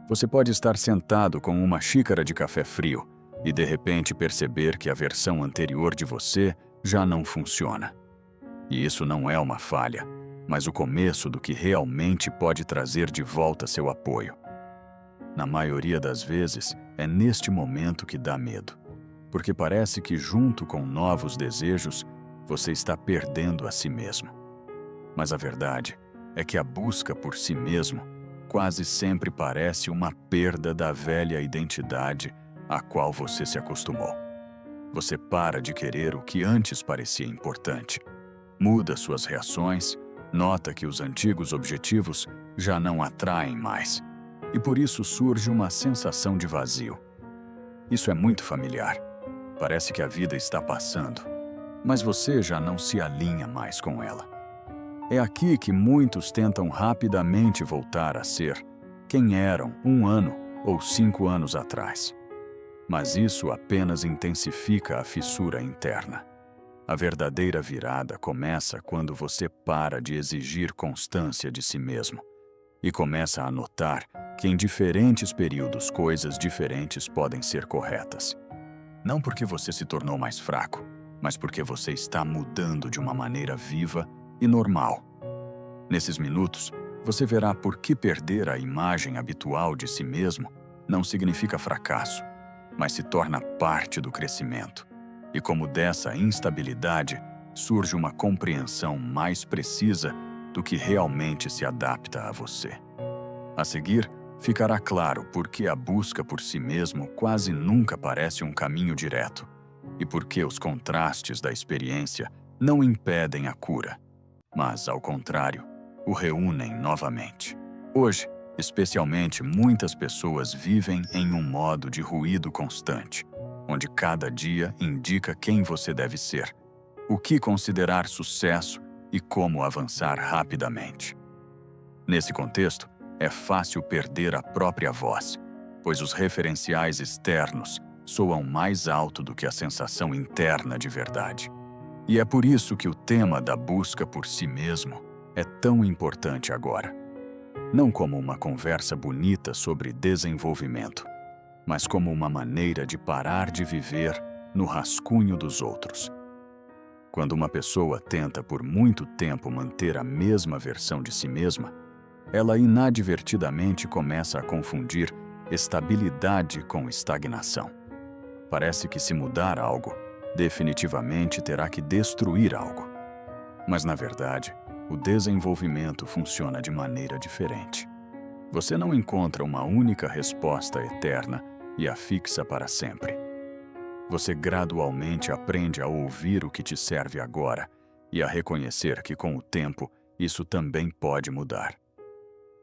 Você pode estar sentado com uma xícara de café frio e de repente perceber que a versão anterior de você já não funciona. E isso não é uma falha, mas o começo do que realmente pode trazer de volta seu apoio. Na maioria das vezes, é neste momento que dá medo, porque parece que junto com novos desejos, você está perdendo a si mesmo. Mas a verdade é que a busca por si mesmo quase sempre parece uma perda da velha identidade a qual você se acostumou. Você para de querer o que antes parecia importante, muda suas reações, nota que os antigos objetivos já não atraem mais, e por isso surge uma sensação de vazio. Isso é muito familiar. Parece que a vida está passando, mas você já não se alinha mais com ela. É aqui que muitos tentam rapidamente voltar a ser quem eram 1 ano ou 5 anos atrás. Mas isso apenas intensifica a fissura interna. A verdadeira virada começa quando você para de exigir constância de si mesmo e começa a notar que em diferentes períodos coisas diferentes podem ser corretas. Não porque você se tornou mais fraco, mas porque você está mudando de uma maneira viva e normal. Nesses minutos, você verá por que perder a imagem habitual de si mesmo não significa fracasso, mas se torna parte do crescimento. E como dessa instabilidade surge uma compreensão mais precisa do que realmente se adapta a você. A seguir, ficará claro por que a busca por si mesmo quase nunca parece um caminho direto e por que os contrastes da experiência não impedem a cura, mas, ao contrário, o reúnem novamente. Hoje, especialmente, muitas pessoas vivem em um modo de ruído constante, onde cada dia indica quem você deve ser, o que considerar sucesso e como avançar rapidamente. Nesse contexto, é fácil perder a própria voz, pois os referenciais externos soam mais alto do que a sensação interna de verdade. E é por isso que o tema da busca por si mesmo é tão importante agora. Não como uma conversa bonita sobre desenvolvimento, mas como uma maneira de parar de viver no rascunho dos outros. Quando uma pessoa tenta por muito tempo manter a mesma versão de si mesma, ela inadvertidamente começa a confundir estabilidade com estagnação. Parece que se mudar algo, definitivamente terá que destruir algo. Mas, na verdade, o desenvolvimento funciona de maneira diferente. Você não encontra uma única resposta eterna e a fixa para sempre. Você gradualmente aprende a ouvir o que te serve agora e a reconhecer que, com o tempo, isso também pode mudar.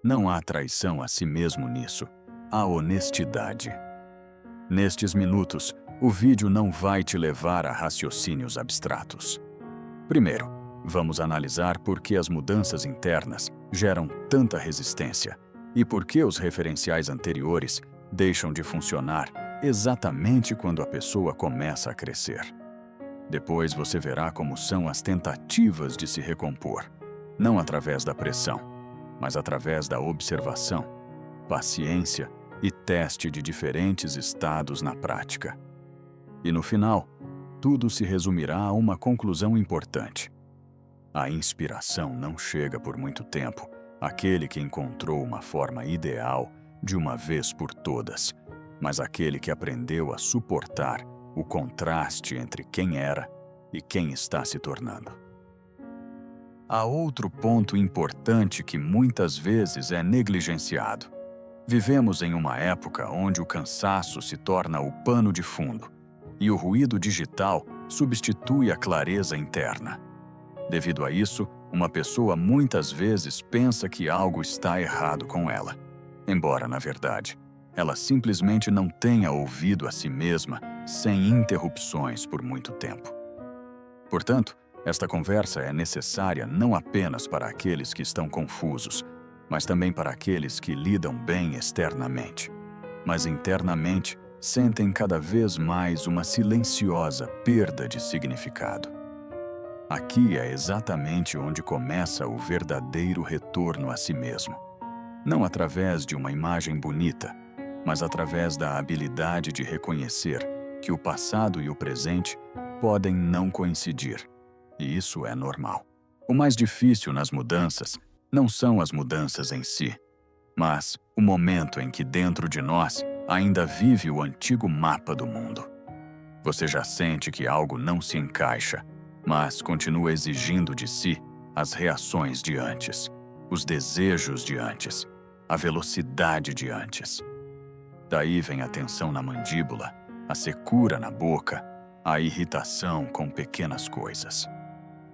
Não há traição a si mesmo nisso, há honestidade. Nestes minutos, o vídeo não vai te levar a raciocínios abstratos. Primeiro, vamos analisar por que as mudanças internas geram tanta resistência e por que os referenciais anteriores deixam de funcionar exatamente quando a pessoa começa a crescer. Depois você verá como são as tentativas de se recompor, não através da pressão, mas através da observação, paciência e teste de diferentes estados na prática. E no final, tudo se resumirá a uma conclusão importante. A inspiração não chega por muito tempo àquele que encontrou uma forma ideal de uma vez por todas, mas àquele que aprendeu a suportar o contraste entre quem era e quem está se tornando. Há outro ponto importante que muitas vezes é negligenciado. Vivemos em uma época onde o cansaço se torna o pano de fundo e o ruído digital substitui a clareza interna. Devido a isso, uma pessoa muitas vezes pensa que algo está errado com ela, embora, na verdade, ela simplesmente não tenha ouvido a si mesma sem interrupções por muito tempo. Portanto, esta conversa é necessária não apenas para aqueles que estão confusos, mas também para aqueles que lidam bem externamente, mas internamente sentem cada vez mais uma silenciosa perda de significado. Aqui é exatamente onde começa o verdadeiro retorno a si mesmo. não através de uma imagem bonita, mas através da habilidade de reconhecer que o passado e o presente podem não coincidir, e isso é normal. O mais difícil nas mudanças não são as mudanças em si, mas o momento em que dentro de nós ainda vive o antigo mapa do mundo. Você já sente que algo não se encaixa, mas continua exigindo de si as reações de antes, os desejos de antes, a velocidade de antes. Daí vem a tensão na mandíbula, a secura na boca, a irritação com pequenas coisas.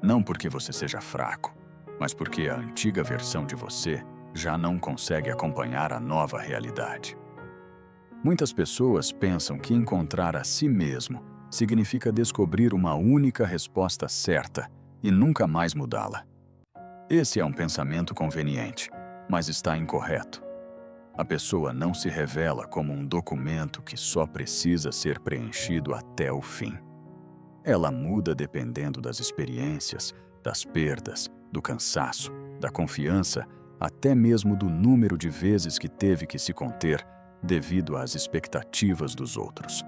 Não porque você seja fraco, mas porque a antiga versão de você já não consegue acompanhar a nova realidade. Muitas pessoas pensam que encontrar a si mesmo significa descobrir uma única resposta certa e nunca mais mudá-la. Esse é um pensamento conveniente, mas está incorreto. A pessoa não se revela como um documento que só precisa ser preenchido até o fim. Ela muda dependendo das experiências, das perdas, do cansaço, da confiança, até mesmo do número de vezes que teve que se conter devido às expectativas dos outros.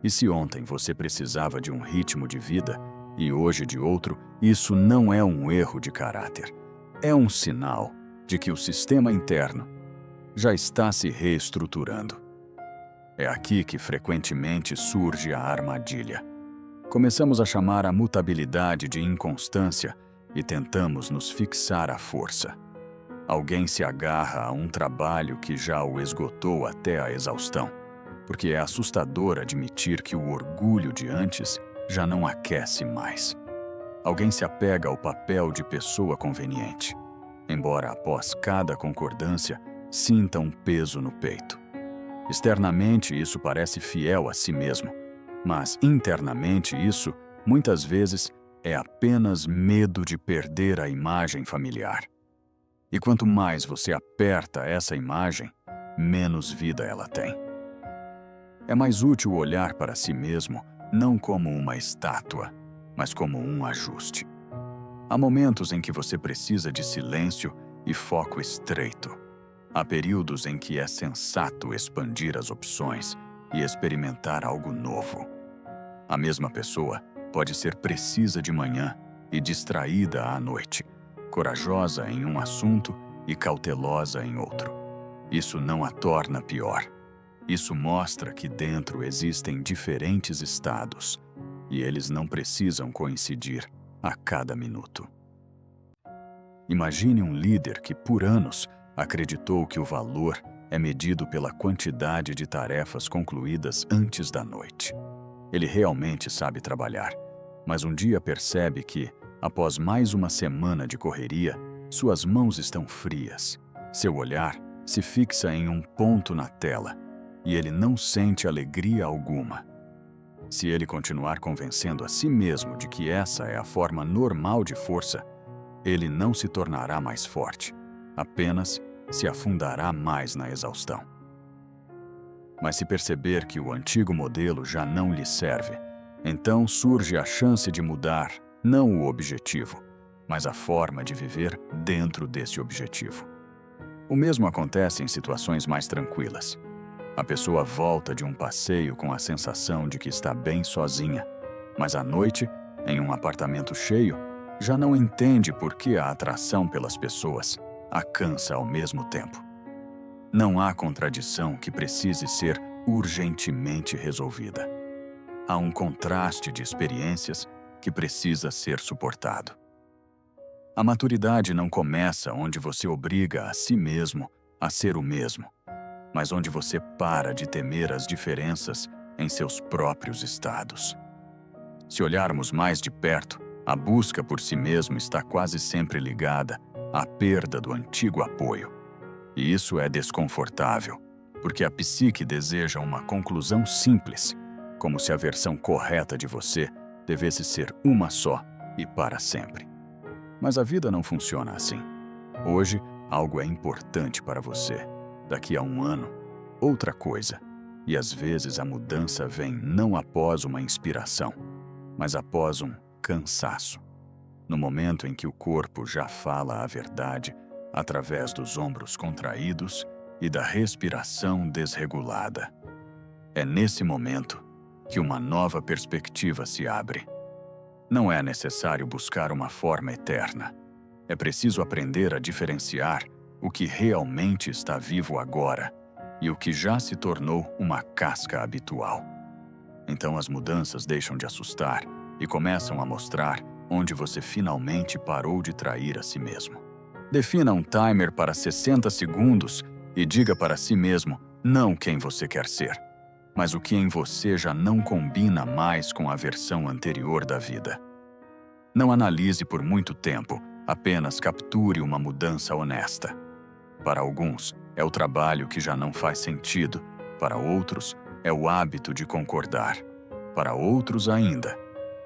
E se ontem você precisava de um ritmo de vida e hoje de outro, isso não é um erro de caráter. É um sinal de que o sistema interno já está se reestruturando. É aqui que frequentemente surge a armadilha. Começamos a chamar a mutabilidade de inconstância e tentamos nos fixar à força. Alguém se agarra a um trabalho que já o esgotou até a exaustão, porque é assustador admitir que o orgulho de antes já não aquece mais. Alguém se apega ao papel de pessoa conveniente, embora após cada concordância sinta um peso no peito. Externamente isso parece fiel a si mesmo, mas internamente isso, muitas vezes, é apenas medo de perder a imagem familiar. E quanto mais você aperta essa imagem, menos vida ela tem. É mais útil olhar para si mesmo não como uma estátua, mas como um ajuste. Há momentos em que você precisa de silêncio e foco estreito. Há períodos em que é sensato expandir as opções e experimentar algo novo. A mesma pessoa pode ser precisa de manhã e distraída à noite, corajosa em um assunto e cautelosa em outro. Isso não a torna pior. Isso mostra que dentro existem diferentes estados, e eles não precisam coincidir a cada minuto. Imagine um líder que, por anos, acreditou que o valor é medido pela quantidade de tarefas concluídas antes da noite. Ele realmente sabe trabalhar, mas um dia percebe que, após mais uma semana de correria, suas mãos estão frias. Seu olhar se fixa em um ponto na tela e ele não sente alegria alguma. Se ele continuar convencendo a si mesmo de que essa é a forma normal de força, ele não se tornará mais forte, apenas se afundará mais na exaustão. Mas se perceber que o antigo modelo já não lhe serve, então surge a chance de mudar não o objetivo, mas a forma de viver dentro desse objetivo. O mesmo acontece em situações mais tranquilas. A pessoa volta de um passeio com a sensação de que está bem sozinha, mas à noite, em um apartamento cheio, já não entende por que a atração pelas pessoas a cansa ao mesmo tempo. Não há contradição que precise ser urgentemente resolvida. Há um contraste de experiências que precisa ser suportado. A maturidade não começa onde você obriga a si mesmo a ser o mesmo, mas onde você para de temer as diferenças em seus próprios estados. Se olharmos mais de perto, a busca por si mesmo está quase sempre ligada à perda do antigo apoio. E isso é desconfortável, porque a psique deseja uma conclusão simples, como se a versão correta de você devesse ser uma só e para sempre. Mas a vida não funciona assim. Hoje, algo é importante para você. Daqui a um ano, outra coisa. E às vezes a mudança vem não após uma inspiração, mas após um cansaço. No momento em que o corpo já fala a verdade, através dos ombros contraídos e da respiração desregulada. É nesse momento que uma nova perspectiva se abre. Não é necessário buscar uma forma eterna. É preciso aprender a diferenciar o que realmente está vivo agora e o que já se tornou uma casca habitual. Então as mudanças deixam de assustar e começam a mostrar onde você finalmente parou de trair a si mesmo. Defina um timer para 60 segundos e diga para si mesmo não quem você quer ser, mas o que em você já não combina mais com a versão anterior da vida. Não analise por muito tempo, apenas capture uma mudança honesta. Para alguns, é o trabalho que já não faz sentido, para outros, é o hábito de concordar, para outros ainda,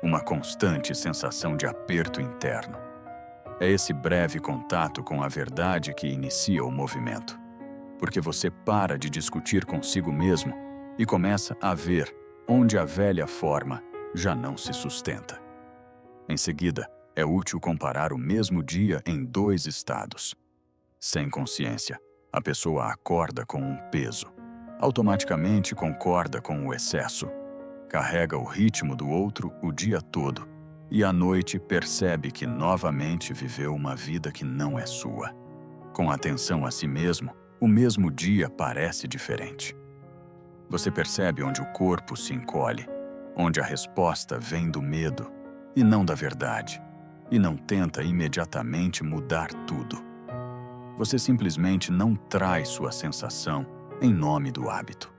uma constante sensação de aperto interno. É esse breve contato com a verdade que inicia o movimento, porque você para de discutir consigo mesmo e começa a ver onde a velha forma já não se sustenta. Em seguida, é útil comparar o mesmo dia em 2 estados. Sem consciência, a pessoa acorda com um peso, automaticamente concorda com o excesso, carrega o ritmo do outro o dia todo e à noite percebe que novamente viveu uma vida que não é sua. Com atenção a si mesmo, o mesmo dia parece diferente. Você percebe onde o corpo se encolhe, onde a resposta vem do medo e não da verdade, e não tenta imediatamente mudar tudo. Você simplesmente não traz sua sensação em nome do hábito.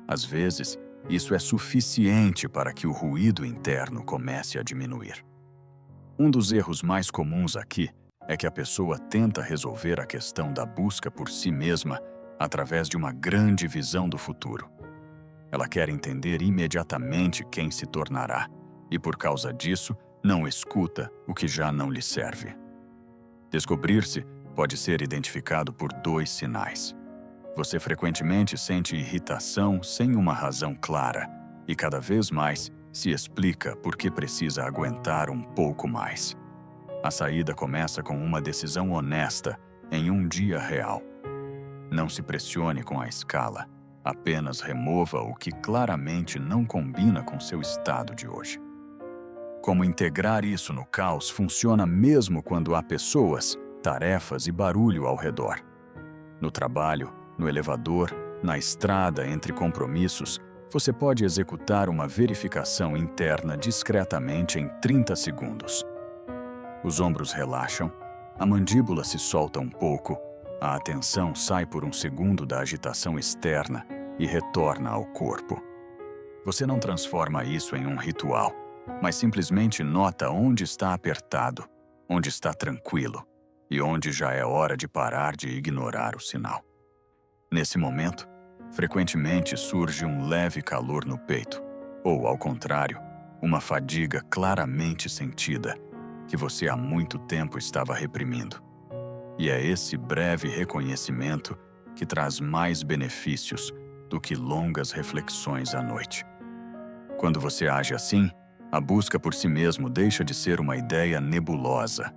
Às vezes, isso é suficiente para que o ruído interno comece a diminuir. Um dos erros mais comuns aqui é que a pessoa tenta resolver a questão da busca por si mesma através de uma grande visão do futuro. Ela quer entender imediatamente quem se tornará e, por causa disso, não escuta o que já não lhe serve. Descobrir-se pode ser identificado por 2 sinais. Você frequentemente sente irritação sem uma razão clara e cada vez mais se explica por que precisa aguentar um pouco mais. A saída começa com uma decisão honesta em um dia real. Não se pressione com a escala, apenas remova o que claramente não combina com seu estado de hoje. Como integrar isso no caos funciona mesmo quando há pessoas, tarefas e barulho ao redor. No trabalho, no elevador, na estrada entre compromissos, você pode executar uma verificação interna discretamente em 30 segundos. Os ombros relaxam, a mandíbula se solta um pouco, a atenção sai por um segundo da agitação externa e retorna ao corpo. Você não transforma isso em um ritual, mas simplesmente nota onde está apertado, onde está tranquilo e onde já é hora de parar de ignorar o sinal. Nesse momento, frequentemente surge um leve calor no peito, ou, ao contrário, uma fadiga claramente sentida que você há muito tempo estava reprimindo. E é esse breve reconhecimento que traz mais benefícios do que longas reflexões à noite. Quando você age assim, a busca por si mesmo deixa de ser uma ideia nebulosa.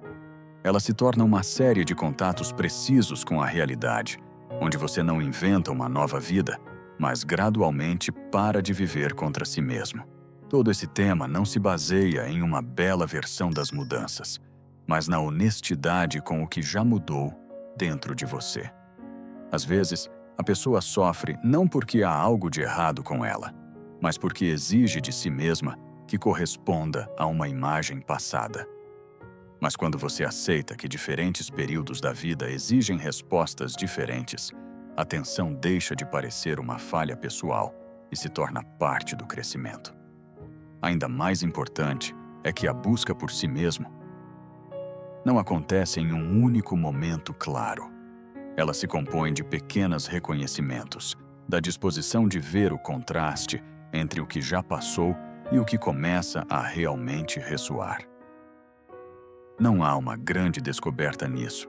Ela se torna uma série de contatos precisos com a realidade, onde você não inventa uma nova vida, mas gradualmente para de viver contra si mesmo. Todo esse tema não se baseia em uma bela versão das mudanças, mas na honestidade com o que já mudou dentro de você. Às vezes, a pessoa sofre não porque há algo de errado com ela, mas porque exige de si mesma que corresponda a uma imagem passada. Mas quando você aceita que diferentes períodos da vida exigem respostas diferentes, a tensão deixa de parecer uma falha pessoal e se torna parte do crescimento. Ainda mais importante é que a busca por si mesmo não acontece em um único momento claro. Ela se compõe de pequenos reconhecimentos, da disposição de ver o contraste entre o que já passou e o que começa a realmente ressoar. Não há uma grande descoberta nisso,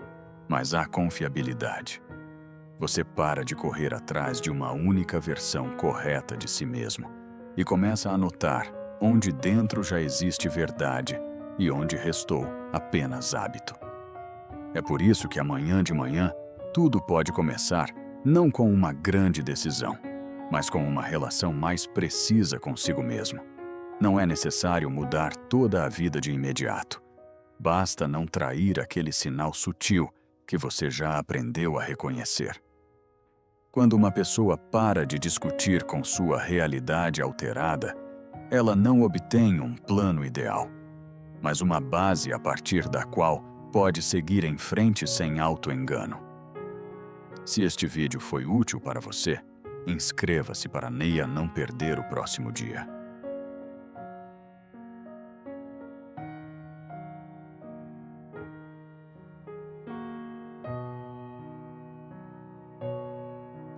mas há confiabilidade. Você para de correr atrás de uma única versão correta de si mesmo e começa a notar onde dentro já existe verdade e onde restou apenas hábito. É por isso que amanhã de manhã, tudo pode começar não com uma grande decisão, mas com uma relação mais precisa consigo mesmo. Não é necessário mudar toda a vida de imediato. Basta não trair aquele sinal sutil que você já aprendeu a reconhecer. Quando uma pessoa para de discutir com sua realidade alterada, ela não obtém um plano ideal, mas uma base a partir da qual pode seguir em frente sem auto-engano. Se este vídeo foi útil para você, inscreva-se para Neia não perder o próximo dia.